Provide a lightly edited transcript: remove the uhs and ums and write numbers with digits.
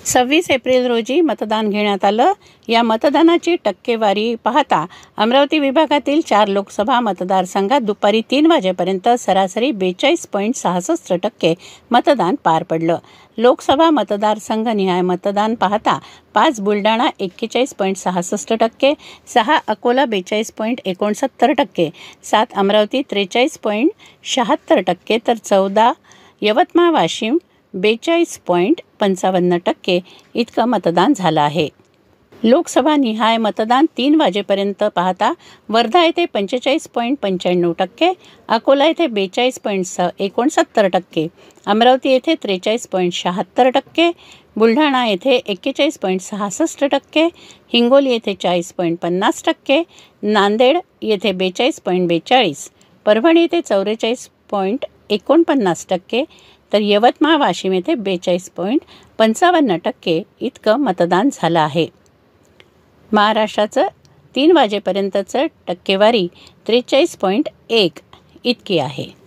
26 April रोजी मतदान घेण्यात आलं. या मतदानाची टक्केवारी पाहता अमरावती विभागातील 4 लोकसभा मतदारसंघात दुपारी 3 वाजेपर्यंत सरासरी 42.66% मतदान पार पडलं. लोकसभा मतदारसंघनिहाय मतदान पाहता 5 बुलढाणा 41.66%, 6 अकोला 42.69%, 7 अमरावती 43.76% तर 14 यवतमाळ वाशिम 42.55% इतकं मतदान झालं आहे. लोकसभा निहाय मतदान 3 वाजेपर्यंत पाहता वर्धा येथे 45.95%, अकोला येथे 42.69%, अमरावती येथे 43.76%, बुलढाणा येथे 41.66%, हिंगोली येथे 40.50%, नांदेड येथे 42.42%, परभणी येथे 44.49%, तर यवतमाळ वाशिम येथे 42.55% इतकं मतदान झालं आहे. महाराष्ट्राचं 3 वाजेपर्यंतचं टक्केवारी 43.1 इतकी आहे.